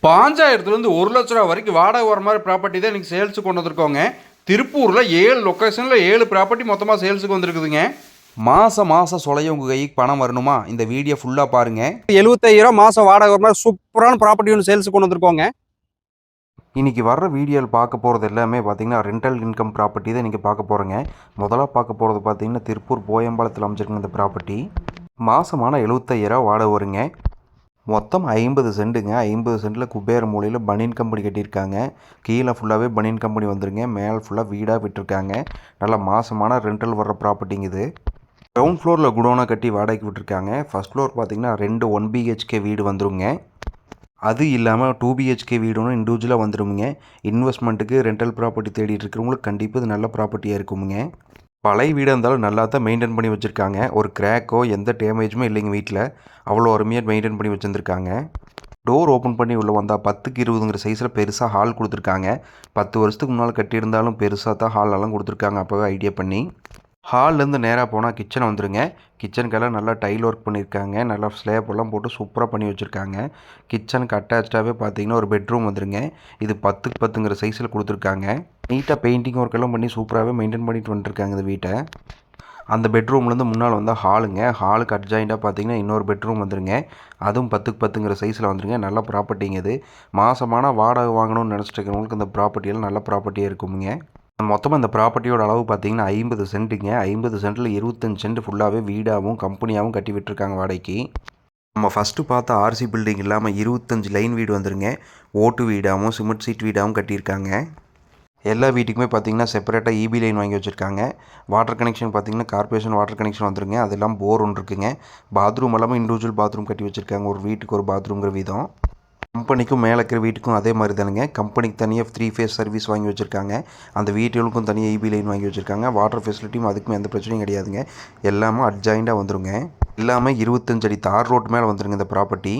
5,000லேருந்து 1,00,000 ரூபா வரைக்கும் வாடகை வர மாதிரி ப்ராப்பர்ட்டி தான் இன்றைக்கி சேல்ஸுக்கு கொண்டு வந்திருக்கோங்க. திருப்பூரில் 7 லொக்கேஷனில் 7 ப்ராப்பர்ட்டி மொத்தமாக சேல்ஸுக்கு வந்திருக்குதுங்க. மாதம் சொலைய உங்கள் கைக்கு பணம் வரணுமா? இந்த வீடியோ ஃபுல்லாக பாருங்கள். 75,000 மாதம் வாடகை வர மாதிரி சூப்பரான ப்ராப்பர்ட்டி ஒன்று சேல்ஸுக்கு கொண்டு வந்திருக்கோங்க. இன்றைக்கி வர்ற வீடியோவில் பார்க்க போகிறது எல்லாமே பார்த்திங்கன்னா ரெண்டல் இன்கம் ப்ராப்பர்ட்டி தான் இன்றைக்கி பார்க்க போகிறோங்க. முதலாக பார்க்க போகிறது பார்த்திங்கன்னா திருப்பூர் போயம்பாளத்தில் அமைச்சிருக்குங்க இந்த ப்ராப்பர்ட்டி. மாதமான 75,000 வாடகை வருங்க. மொத்தம் 50 சென்ட்டுங்க. 50 சென்ட்டில் குபேர மூலையில் பனியன் கம்பெனி கட்டியிருக்காங்க. கீழே ஃபுல்லாகவே பனியன் கம்பெனி வந்துருங்க. மேலே ஃபுல்லாக வீடாக விட்டுருக்காங்க. நல்லா மாதமான ரெண்டல் வர்ற ப்ராப்பர்ட்டிங்க இது. கிரவுண்ட் ஃப்ளோரில் குடோனாக கட்டி வாடகைக்கு விட்டுருக்காங்க. ஃபஸ்ட் ஃப்ளோர் பார்த்திங்கன்னா 2 1 BHK வீடு வந்துருங்க. அது இல்லாமல் 2 BHK வீடு ஒன்று இண்டிவிஜுவலாக வந்துடுங்க. இன்வெஸ்ட்மெண்ட்டுக்கு ரெண்டல் ப்ராப்பர்ட்டி தேடிட்டு இருக்கிறவங்களுக்கு கண்டிப்பாக இது நல்ல ப்ராப்பர்ட்டியாக இருக்குங்க. பழைய வீடாக இருந்தாலும் நல்லா தான் மெயின்டைன் பண்ணி வச்சுருக்காங்க. ஒரு கிராக்கோ எந்த டேமேஜுமே இல்லைங்க வீட்டில். அவ்வளோ அருமையாக மெயின்டைன் பண்ணி வச்சுருந்துருக்காங்க. டோர் ஓப்பன் பண்ணி உள்ளே வந்தால் 10க்கு 20ங்கிற சைஸில் பெருசாக ஹால் கொடுத்துருக்காங்க. 10 வருஷத்துக்கு முன்னால் கட்டியிருந்தாலும் பெருசாக தான் ஹாலெல்லாம் கொடுத்துருக்காங்க அப்போவே ஐடியா பண்ணி. ஹால்லேருந்து நேராக போனால் கிச்சன் வந்துடுங்க. கிச்சனுக்கெல்லாம் நல்லா டைல் ஒர்க் பண்ணியிருக்காங்க. நல்லா ஸ்லேப்பெல்லாம் போட்டு சூப்பராக பண்ணி வச்சுருக்காங்க. கிச்சனுக்கு அட்டாச்சாகவே பார்த்தீங்கன்னா ஒரு பெட்ரூம் வந்துடுங்க. இது 10க்கு 10ங்கிற சைஸில் கொடுத்துருக்காங்க. நீட்டாக பெயிண்டிங் ஒர்க்கெல்லாம் பண்ணி சூப்பராகவே மெயின்டைன் பண்ணிட்டு வந்துட்டுருக்காங்க இந்த வீட்டை. அந்த பெட்ரூம்லேருந்து முன்னால் வந்தால் ஹாலுங்க. ஹாலுக்கு அட்ஜாயிண்டாக பார்த்தீங்கன்னா இன்னொரு பெட்ரூம் வந்துடுங்க. அதுவும் 10க்கு 10ங்கிற சைஸில் வந்துடுங்க. நல்ல ப்ராப்பர்ட்டிங்க இது. மாதமான வாடகை வாங்கணும்னு நினச்சிட்டு இருக்கிறவங்களுக்கு இந்த ப்ராப்பர்ட்டியெல்லாம் நல்ல ப்ராப்பர்ட்டியாக இருக்குங்க. மொத்தமாக இந்த ப்ராப்பர்ட்டியோட அளவு பார்த்தீங்கன்னா 50 சென்ட்டுங்க. 50 சென்ட்டில் 25 சென்ட் ஃபுல்லாகவே வீடாகவும் கம்பெனியாகவும் கட்டி விட்டுருக்காங்க வாடகைக்கு. நம்ம ஃபஸ்ட்டு பார்த்த ஆர்சி பில்டிங் இல்லாமல் 25 லைன் வீடு வந்துருங்க. ஓட்டு வீடாகவும் சிமெண்ட் சீட் வீடாகவும் கட்டியிருக்காங்க. எல்லா வீட்டுக்குமே பார்த்தீங்கன்னா செப்பரேட்டாக இபி லைன் வாங்கி வச்சுருக்காங்க. வாட்டர் கனெக்ஷன் பார்த்தீங்கன்னா கார்பரேஷன் வாட்டர் கனெக்ஷன் வந்துருங்க. அது இல்லாமல் போர் ஒன்று இருக்குங்க. பாத்ரூம் எல்லாமே இண்டிவிஜுவல் பாத்ரூம் கட்டி வச்சுருக்காங்க. ஒரு வீட்டுக்கு ஒரு பாத்ரூம்ங்கிற வீதம். கம்பெனிக்கும் மேலே இருக்கிற வீட்டுக்கும் அதே மாதிரி தானுங்க. கம்பெனிக்கு தனியாக 3 ஃபேஸ் சர்வீஸ் வாங்கி வச்சுருக்காங்க. அந்த வீட்டுகளுக்கும் தனியாக இபி லைன் வாங்கி வச்சுருக்காங்க. வாட்டர் ஃபெசிலிட்டியும் அதுக்குமே எந்த பிரச்சனையும் கிடையாதுங்க. எல்லாமே அட்ஜாயிண்டாக வந்துருங்க. எல்லாமே 25 அடி தார் ரோட்டு மேலே வந்துருங்க இந்த ப்ராப்பர்ட்டி.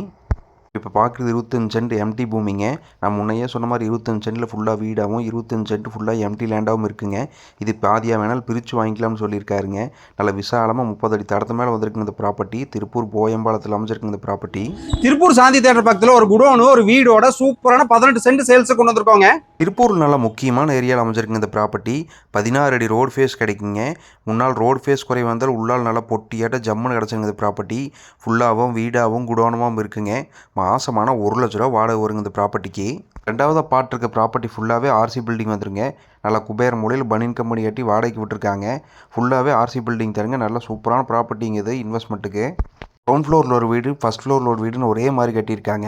இப்போ பார்க்குறது 25 சென்ட் எம்டி பூமிங்க. நான் முன்னையே சொன்ன மாதிரி 25 சென்ட்டில் ஃபுல்லாக வீடாகவும் 25 சென்ட் ஃபுல்லாக எம்டி லேண்டாகவும் இருக்குங்க. இது பாதியாக வேணாலும் பிரித்து வாங்கிக்கலாம்னு சொல்லியிருக்காருங்க. நல்ல விசாலமாக 30 அடி தடத்து மேலே வந்திருக்குங்க இந்த ப்ராப்பர்ட்டி. திருப்பூர் போயம்பாளத்தில் அமைச்சிருக்குங்க இந்த ப்ராப்பர்ட்டி. திருப்பூர் சாந்தி தேட்டர் பக்கத்தில் ஒரு குடோனு ஒரு வீடோட சூப்பரான 18 சென்ட் சேல்ஸுக்கு கொண்டு வந்திருக்கோங்க. திருப்பூர் நல்ல முக்கியமான ஏரியாவில் அமைச்சிருக்குங்க இந்த ப்ராப்பர்ட்டி. 16 அடி ரோடு ஃபேஸ் கிடைக்குங்க. முன்னால் ரோடு ஃபேஸ் குறை வந்தால் உள்ளால் நல்லா பொட்டியாட்ட ஜம்முன்னு கிடச்சிருங்க இந்த ப்ராப்பர்ட்டி. ஃபுல்லாகவும் வீடாகவும் குடோனமாகவும் இருக்குங்க. மாதமான 1,00,000 ரூபா வாடகை வருங்க இந்த ப்ராப்பர்ட்டிக்கு. ரெண்டாவது பார்ட் இருக்க ப்ராப்பர்ட்டி ஃபுல்லாகவே ஆர்சி பில்டிங் வந்துருங்க. நல்லா குபேர மூலையில் பனியன் கம்பெனி கட்டி வாடகைக்கு விட்டுருக்காங்க. ஃபுல்லாகவே ஆர்சி பில்டிங் தருங்க. நல்ல சூப்பரான ப்ராப்பர்ட்டிங்க இது இன்வெஸ்ட்மெண்ட்டுக்கு. கிரவுண்ட் ஃப்ளோரில் ஒரு வீடு ஃபஸ்ட் ஃப்ளோரில் ஒரு வீடுன்னு ஒரே மாதிரி கட்டியிருக்காங்க.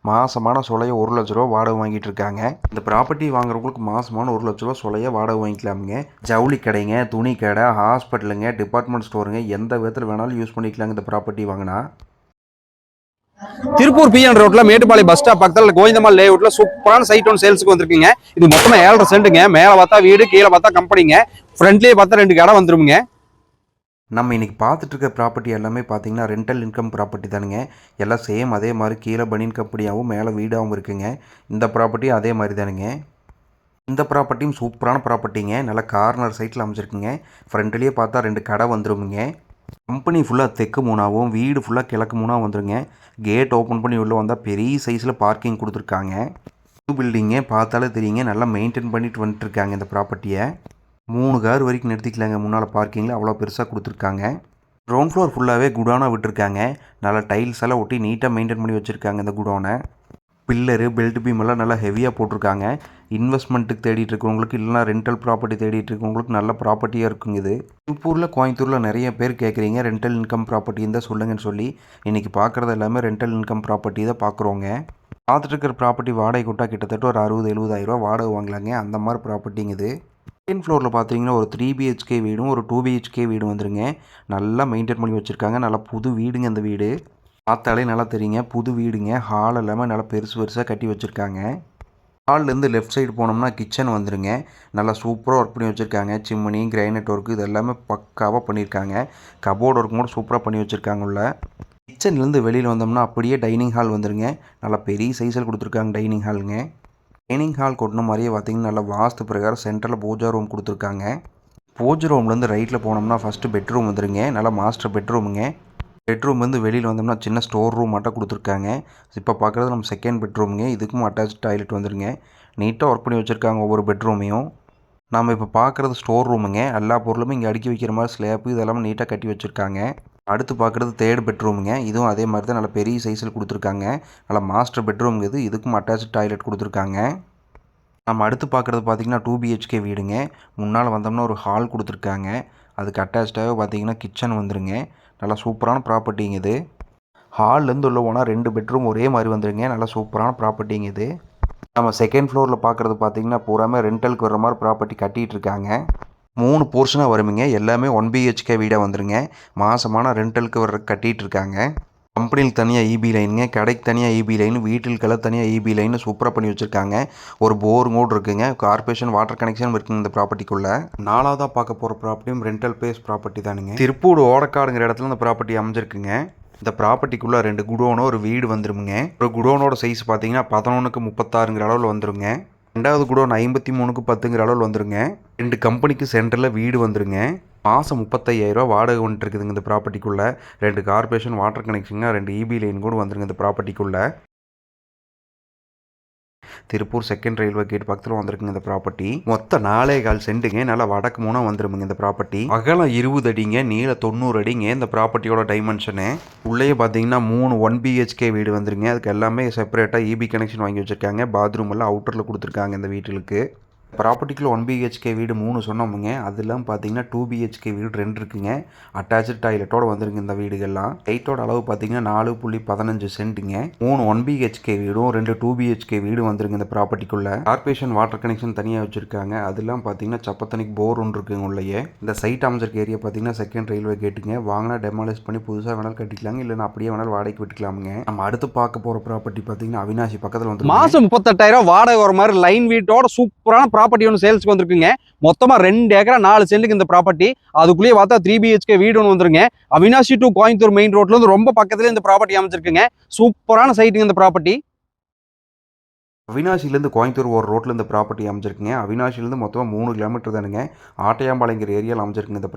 மாதமான சொலைய 1,00,000 ரூபா வாடகை வாங்கிட்டு இருக்காங்க. இந்த ப்ராப்பர்ட்டி வாங்குறவங்களுக்கு மாதமான 1,00,000 ரூபா சொலைய வாடகை வாங்கிக்கலாமுங்க. ஜவுளி கடைங்க, துணி கடை, ஹாஸ்பிட்டலுங்க, டிபார்ட்மெண்ட் ஸ்டோருங்க, எந்த விதத்தில் வேணாலும் யூஸ் பண்ணிக்கலாங்க இந்த ப்ராப்பர்ட்டி வாங்கினா. திருப்பூர் பிஎன் ரோட்ல மேட்டுப்பாளையம் பஸ் ஸ்டாப் பக்கத்தில் கோவிந்தம்மாள் லேஅவுட்ல சூப்பரான சைட் ஒன்று சேல்ஸுக்கு வந்திருக்குங்க. இது மொத்தமா 7.5 சென்ட்டுங்க. மேலே பார்த்தா வீடு, கீழே பார்த்தா கம்பெனிங்க. ஃப்ரண்ட்லேயே பார்த்தா 2 கடை வந்துருங்க. நம்ம இன்றைக்கி பார்த்துட்டு இருக்க ப்ராப்பர்ட்டி எல்லாமே பார்த்தீங்கன்னா ரெண்டல் இன்கம் ப்ராப்பர்ட்டி தானுங்க. எல்லாம் சேம் அதே மாதிரி கீழே பனியன் கம்பெனியாகவும் மேலே வீடாகவும் இருக்குங்க. இந்த ப்ராப்பர்ட்டியும் அதே மாதிரி தானுங்க. இந்த ப்ராப்பர்ட்டியும் சூப்பரான ப்ராப்பர்ட்டிங்க. நல்லா கார்னர் சைட்டில் அமைச்சிருக்குங்க. ஃப்ரண்ட்லேயே பார்த்தா 2 கடை வந்துருங்க. கம்பெனி ஃபுல்லாக தெற்கு மூணாவும் வீடு ஃபுல்லாக கிழக்கு மூணாவும் வந்துருங்க. கேட் ஓப்பன் பண்ணி உள்ளே வந்தால் பெரிய சைஸில் பார்க்கிங் கொடுத்துருக்காங்க. புது பில்டிங்கே பார்த்தாலே தெரியுங்க. நல்லா மெயின்டைன் பண்ணிட்டு வந்துட்டுருக்காங்க இந்த ப்ராப்பர்ட்டியை. 3 கார் வரைக்கும் நிறுத்திக்கலாங்க முன்னால் பார்க்கிங்கில். அவ்வளோ பெருசாக கொடுத்துருக்காங்க. கிரவுண்ட் ஃப்ளோர் ஃபுல்லாகவே குடோனாக விட்டுருக்காங்க. நல்லா டைல்ஸ் எல்லாம் ஒட்டி நீட்டாக மெயின்டைன் பண்ணி வச்சுருக்காங்க இந்த குடோனை. பில்லரு பெல்ட் பீம் எல்லாம் நல்லா ஹெவியாக போட்டிருக்காங்க. இன்வெஸ்ட்மெண்ட்டுக்கு தேடிட்டு இருக்கவங்களுக்கு இல்லைனா ரெண்டல் ப்ராப்பர்ட்டி தேடிட்டு இருக்கவங்களுக்கு நல்ல ப்ராப்பர்ட்டியாக இருக்குங்க இது. திருப்பூரில் கோயம்புத்தூரில் நிறைய பேர் கேட்குறீங்க ரெண்டல் இன்கம் ப்ராப்பர்ட்டி இருந்தால் சொல்லுங்கன்னு சொல்லி. இன்றைக்கி பார்க்குறது எல்லாமே ரெண்டல் இன்கம் ப்ராப்பர்ட்டி தான் பார்க்குறோங்க. பார்த்துட்டு இருக்கிற ப்ராப்பர்ட்டி வாடகை கூட்டா கிட்டத்தட்ட ஒரு 60-70 ரூபா வாடகை வாங்கலாங்க. அந்த மாதிரி ப்ராப்பர்ட்டிங்க இது. செகண்ட் ஃப்ளோரில் பார்த்தீங்கன்னா ஒரு 3 BHK வீடும் ஒரு 2 BHK வீடும் வந்துருங்க. நல்லா மெயின்டைன் பண்ணி வச்சுருக்காங்க. நல்லா புது வீடுங்க இந்த வீடு. பார்த்தாலே நல்லா தெரியுங்க புது வீடுங்க. ஹால் எல்லாமே நல்லா பெருசு பெருசாக கட்டி வச்சுருக்காங்க. ஹால்லேருந்து லெஃப்ட் சைடு போனோம்னா கிச்சன் வந்துருங்க. நல்லா சூப்பராக ஒர்க் பண்ணி வச்சுருக்காங்க. சிம்னி, கிரைனட் ஒர்க்கு இது எல்லாமே பக்காவாக பண்ணியிருக்காங்க. கபோர்டு ஒர்க்கும் கூட சூப்பராக பண்ணி வச்சுருக்காங்க உள்ள. கிச்சன்லேருந்து வெளியில் வந்தோம்னா அப்படியே டைனிங் ஹால் வந்துருங்க. நல்லா பெரிய சைஸில் கொடுத்துருக்காங்க டைனிங் ஹாலுங்க. டைனிங் ஹால் கொட்டின மாதிரியே பார்த்தீங்கன்னா நல்லா வாஸ்து பிரகாரம் சென்டரில் பூஜா ரூம் கொடுத்துருக்காங்க. பூஜை ரூம்லேருந்து ரைட்டில் போனோம்னா ஃபஸ்ட்டு பெட்ரூம் வந்துருங்க. நல்லா மாஸ்டர் பெட்ரூமுங்க. பெட்ரூம் வந்து வெளியில் வந்தோம்னா சின்ன ஸ்டோர் ரூம் மட்டும் கொடுத்துருக்காங்க. இப்போ பார்க்குறது நம்ம செகண்ட் பெட்ரூமுங்க. இதுக்கும் அட்டாச் டாய்லெட் வந்துருங்க. நீட்டாக ஒர்க் பண்ணி வச்சுருக்காங்க ஒவ்வொரு பெட்ரூமையும். நம்ம இப்போ பார்க்குறது ஸ்டோர் ரூமுங்க. எல்லா பொருளுமே இங்கே அடுக்கி வைக்கிற மாதிரி ஸ்லேப்பு இதெல்லாமே நீட்டாக கட்டி வச்சுருக்காங்க. அடுத்து பார்க்குறது தேர்ட் பெட்ரூமுங்க. இதுவும் அதே மாதிரி தான் நல்ல பெரிய சைஸில் கொடுத்துருக்காங்க. நல்லா மாஸ்டர் பெட்ரூம் இது. இதுக்கும் அட்டாச் டாய்லெட் கொடுத்துருக்காங்க. நம்ம அடுத்து பார்க்குறது பார்த்திங்கன்னா 2 BHK வீடுங்க. முன்னால் வந்தோம்னா ஒரு ஹால் கொடுத்துருக்காங்க. அதுக்கு அட்டாச்சாகவே பார்த்திங்கன்னா கிச்சன் வந்துருங்க. நல்லா சூப்பரான ப்ராப்பர்ட்டிங்க இது. ஹால்லேருந்து உள்ள போனால் 2 பெட்ரூம் ஒரே மாதிரி வந்துருங்க. நல்லா சூப்பரான ப்ராப்பர்ட்டிங்க இது. நம்ம செகண்ட் ஃப்ளோரில் பார்க்குறது பார்த்திங்கன்னா பூராமே ரெண்டலுக்கு வர மாதிரி ப்ராப்பர்ட்டி கட்டிகிட்டு இருக்காங்க. 3 போர்ஷனாக வருமுங்க. எல்லாமே 1 BHK வீடாக வந்துருங்க. மாதமான ரெண்டலுக்கு வர்ற கட்டிகிட்டு இருக்காங்க. கம்பெனியில் தனியாக EB லைனுங்க, கடைக்கு தனியாக EB லைன், வீட்டிற்கெல்லாம் தனியாக EB லைன் சூப்பராக பண்ணி வச்சுருக்காங்க. ஒரு போர் மோட் இருக்குங்க. கார்பரேஷன் வாட்டர் கனெக்ஷன் இருக்குங்க இந்த ப்ராப்பர்ட்டிக்குள்ளே. 4வதாக பார்க்க போகிற ப்ராப்பர்ட்டியும் ரெண்டல் பேஸ் ப்ராப்பர்ட்டி தானுங்க. திருப்பூர் ஓடக்காடுங்கிற இடத்துல இந்த ப்ராப்பர்ட்டி அமைஞ்சிருக்குங்க. இந்த ப்ராப்பர்ட்டிக்குள்ளே 2 குடோனோ ஒரு வீடு வந்துருமுங்க. ஒரு குடோனோட சைஸ் பார்த்தீங்கன்னா 11க்கு 36ங்கிற அளவில் வந்துருங்க. ரெண்டாவது குடோன் 53க்கு 10ங்கிற அளவில் வந்துருங்க. 2 கம்பெனிக்கு சென்டரில் வீடு வந்துருங்க. மாதம் 35,000 வாடகை வந்துட்டு இருக்குதுங்க இந்த ப்ராப்பர்ட்டிக்குள்ளே. 2 கார்பரேஷன் வாட்டர் கனெக்ஷனுங்க, 2 EB லைன் கூட வந்துருங்க இந்த ப்ராப்பர்ட்டிக்குள்ளே. திருப்பூர் செகண்ட் ரயில்வே கேட் பக்கத்தில் வந்திருக்குங்க இந்த ப்ராப்பர்ட்டி. மொத்தம் 4.25 சென்ட்டுங்க. நல்லா வடக்கு மூணாக வந்துருமுங்க இந்த ப்ராப்பர்ட்டி. அகலம் 20 அடிங்க, நீளம் 90 அடிங்க இந்த ப்ராப்பர்ட்டியோட டைமென்ஷனு. உள்ளே பார்த்தீங்கன்னா 3 1 BHK வீடு வந்துருங்க. அதுக்கு எல்லாமே செப்பரேட்டாக EB கனெக்ஷன் வாங்கி வச்சுருக்காங்க. பாத்ரூம் எல்லாம் அவுட்டரில் கொடுத்துருக்காங்க இந்த வீட்டுக்கு. ப்ராப்பர்ட்டிக்குள்ள 1 BHK வீடு 3 சொன்னோமுங்க. அதெல்லாம் பார்த்தீங்கன்னா 2 BHK வீடு 2 இருக்குங்க. அட்டாச்சு டாய்லெட்டோட வந்துருங்க இந்த வீடுகள்லாம். சைட்டோட அளவு பார்த்தீங்கன்னா 4.15 சென்ட்டுங்க. 3 1 BHK வீடும் 2 2 BHK வீடும் வந்துருங்க இந்த ப்ராப்பர்ட்டிக்குள்ள. கார்பரேஷன் வாட்டர் கனெக்ஷன் தனியாக வச்சுருக்காங்க. அதெல்லாம் பார்த்தீங்கன்னா சப்பத்தனிக்கு போர் ஒன்று இருக்குங்க உள்ளேயே. இந்த சைட் அமைச்சிருக்க ஏரியா பார்த்தீங்கன்னா செகண்ட் ரயில்வே கேட்டுங்க. வாங்கினா டெமாலிஷ் பண்ணி புதுசாக வேணாலும் கட்டிக்கலாங்க, இல்லைன்னா அப்படியே வேணாலும் வாடகைக்கு விட்டுக்கலாமுங்க. நம்ம அடுத்து பார்க்க போகிற ப்ராப்பர்ட்டி பார்த்தீங்கன்னா அவினாசி பக்கத்தில் வந்து மாதம் 38,000 வாடகை வர மாதிரி லைன் வீட்டோட சூப்பரான ப்ராப்பர்ட்டி ஒன்று சேல்ஸ்க்கு வந்திருக்குங்க. மொத்தமா 2 ஏக்கரா 4 சென்ட்டுக்கு இந்த ப்ராப்பர்ட்டி. அதுக்குள்ளேயே பார்த்தா 3 BHK வீடு ஒன்று வந்துருங்க. அவினாசி டு கோயம்புத்தூர் மெயின் ரோட்ல இருந்து ரொம்ப பக்கத்துல இந்த ப்ராப்பர்ட்டி அமைச்சிருக்குங்க. சூப்பரான சைட்டுங்க இந்த ப்ராப்பர்ட்டி. அவினாசிலேருந்து கோயம்புத்தூர் ஒரு ரோட்டில் இந்த ப்ராப்பர்ட்டி அமைஞ்சிருக்குங்க. அவினாசிலேருந்து மொத்தமாக 3 கிலோமீட்டர் தானுங்க. ஆட்டையாம்பாளையங்கிற ஏரியாவில் அமைஞ்சிருக்குங்க இந்த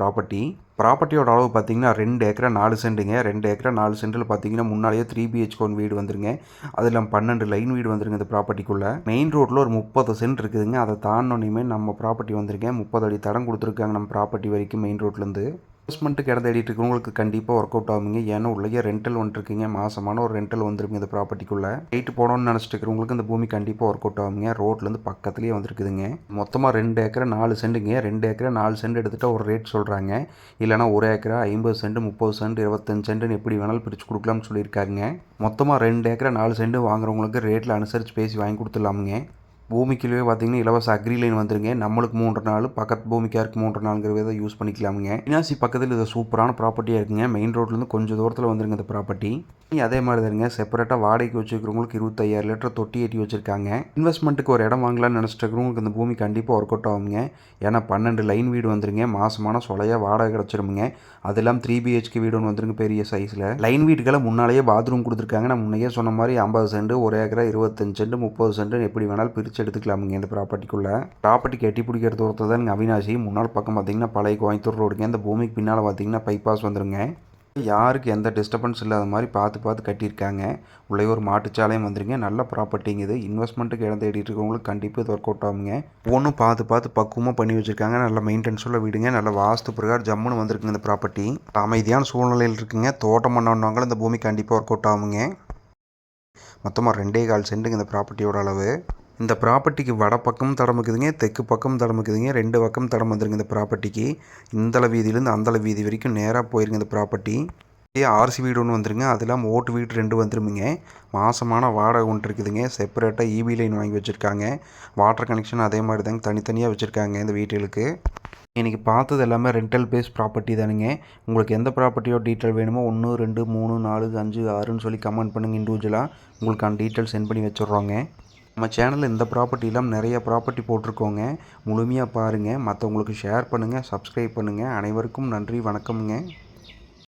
ப்ராப்பர்ட்டியோட அளவு பார்த்தீங்கன்னா 2 ஏக்கரா 4 சென்ட்டுங்க. 2 ஏக்கரா 4 சென்ட்டில் பார்த்தீங்கன்னா முன்னாலேயே 3 BHK வீடு வந்துருங்க. அதில் 12 லைன் வீடு வந்துருங்க இந்த ப்ராப்பர்ட்டிக்குள்ளே. மெயின் ரோட்டில் ஒரு 30 சென்ட் இருக்குதுங்க. அதை தாண்டினோன்னே நம்ம ப்ராப்பர்ட்டி வந்துருக்கேன். 30 அடி தடம் கொடுத்துருக்காங்க நம்ம ப்ராப்பர்ட்டி வரைக்கும் மெயின் ரோட்லேருந்து. இன்வெஸ்ட்மெண்ட்டுக்கு இடம் தேடிட்டு இருக்கவங்களுக்கு கண்டிப்பாக ஒர்க் அவுட் ஆகுங்க. ஏன்னா உள்ளே ரெண்டல் வந்துருக்குங்க. மாதமான ஒரு ரெண்டல் வந்துருக்குங்க இந்த ப்ராப்பர்ட்டிக்குள்ளே. ரைட்டு போனோன்னு நினச்சிட்டு இருக்கிறவங்களுக்கு இந்த பூமி கண்டிப்பாக ஒர்க் அவுட் ஆகுங்க. ரோட்லேருந்து பக்கத்துலேயே வந்துருக்குதுங்க. மொத்தமாக 2 ஏக்கரா 4 சென்ட்டுங்க. 2 ஏக்கரா 4 சென்ட் எடுத்துகிட்டா ஒரு ரேட் சொல்கிறாங்க. இல்லைனா 1 ஏக்கரா 50 சென்ட் 30 சென்ட் 25 சென்ட்டுன்னு எப்படி வேணாலும் பிரித்து கொடுக்கலாம்னு சொல்லியிருக்காருங்க. மொத்தமாக 2 ஏக்கரா 4 சென்ட் வாங்குறவங்களுக்கு ரேட்டில் அனுசரித்து பேசி வாங்கி கொடுத்துடலாமுங்க. பூமிக்குள்ளே பார்த்தீங்கன்னா இலவச அக்ரி லைன் வந்துருங்க. நம்மளுக்கு 3 நாள், பக்கத்து பூமிக்காருக்கு 3 நாளுங்கிற விதை யூஸ் பண்ணிக்கலாமுங்க. அவினாசி பக்கத்தில் இது சூப்பரான ப்ராப்பர்ட்டியாக இருக்குங்க. மெயின் ரோட்லேருந்து கொஞ்சம் தூரத்தில் வந்துருங்க இந்த ப்ராப்பர்ட்டி. அதே மாதிரி தானுங்க செப்பரேட்டாக வாடகைக்கு வச்சுருக்கிறவங்களுக்கு 25,000 லிட்டர் தொட்டி ஏற்றி வச்சுருக்காங்க. இன்வெஸ்ட்மெண்ட்டுக்கு ஒரு இடம் வாங்கலாம்னு நினச்சிட்டு இருக்கிறவங்களுக்கு இந்த பூமி கண்டிப்பாக ஒர்க் அவுட் ஆகுங்க. ஏன்னா 12 லைன் வீடு வந்துருங்க. மாதமான சொலையாக வாடகை கிடச்சிருமுங்க. அது இல்லாமல் 3 BHK வீடு ஒன்று வந்துருங்க பெரிய சைஸில். லைன் வீட்டுக்கெல்லாம் முன்னாலேயே பாத்ரூம் கொடுத்துருக்காங்க. நான் முன்னையே சொன்ன மாதிரி 50 சென்ட் 1 ஏக்கரா 25 சென்ட் 30 சென்ட் எப்படி வேணாலும் பிரித்து எடுத்துக்கலாமுங்க இந்த ப்ராப்பர்ட்டிக்குள்ளே. ப்ராப்பர்ட்டி கட்டி பிடிக்கிற தூரத்தில் தான் அவினாசி. முன்னாள் பக்கம் பார்த்தீங்கன்னா பழைய கோயம்புத்தூர் ரோடுங்க. இந்த பூமிக்கு பின்னால் பார்த்தீங்கன்னா பைபாஸ் வந்துருங்க. யாருக்கு எந்த டிஸ்டர்பன்ஸ் இல்லாத மாதிரி பார்த்து கட்டியிருக்காங்க. உள்ளே ஒரு மாட்டுச்சாலையும் வந்துருங்க. நல்ல ப்ராப்பர்ட்டிங்க இது. இன்வெஸ்ட்மெண்ட்டுக்கு இடம் தேடிட்டு இருக்கவங்களுக்கு கண்டிப்பாக இது ஒர்க் அவுட் ஆகுங்க. ஒவ்வொன்றும் பார்த்து பக்குவமாக பண்ணி வச்சுருக்காங்க. நல்ல மெயின்டெனன்ஸுள்ள வீடுங்க. நல்ல வாஸ்து பிரகாரம் ஜம்முன்னு வந்திருக்குங்க இந்த ப்ராப்பர்ட்டி. அமைதியான சூழ்நிலையில் இருக்குங்க. தோட்டம் பண்ணவங்களும் இந்த பூமி கண்டிப்பாக ஒர்க் அவுட் ஆகுங்க. மொத்தமாக 2.25 சென்ட்டுங்க இந்த ப்ராப்பர்ட்டியோட அளவு. இந்த ப்ராப்பர்ட்டிக்கு வட பக்கம் தடம் இருக்குதுங்க, தெற்கு பக்கம் தடம் இருக்குதுங்க. 2 பக்கம் தடம் வந்துருங்க இந்த ப்ராப்பர்ட்டிக்கு. இந்தள வீதியிலேருந்து அந்தள வீதி வரைக்கும் நேராக போயிருங்க இந்த ப்ராப்பர்ட்டி. RC வீடு ஒன்று வந்துருங்க. அது இல்லாமல் ஓட்டு வீடு 2 வந்துருமுங்க. மாதமான வாடகை ஒன்று இருக்குதுங்க. செப்பரேட்டாக EB லைன் வாங்கி வச்சுருக்காங்க. வாட்டர் கனெக்ஷன் அதே மாதிரி தாங்க தனித்தனியாக வச்சுருக்காங்க இந்த வீட்டுகளுக்கு. இன்றைக்கி பார்த்தது எல்லாமே ரெண்டல் பேஸ் ப்ராப்பர்ட்டி தானுங்க. உங்களுக்கு எந்த ப்ராப்பர்ட்டியோ டீட்டெயில் வேணுமோ 1 2 3 4 5 6ன்னு சொல்லி கமெண்ட் பண்ணுங்கள். இண்டிவிஜுவலாக உங்களுக்கான டீட்டெயில் சென்ட் பண்ணி வச்சுட்றோங்க. நம்ம சேனலில் இந்த ப்ராப்பர்ட்டி இல்லாமல் நிறைய ப்ராப்பர்ட்டி போட்டிருக்கோங்க. முழுமையாக பாருங்கள். மற்றவங்களுக்கு ஷேர் பண்ணுங்கள், சப்ஸ்கிரைப் பண்ணுங்கள். அனைவருக்கும் நன்றி, வணக்கம்ங்க.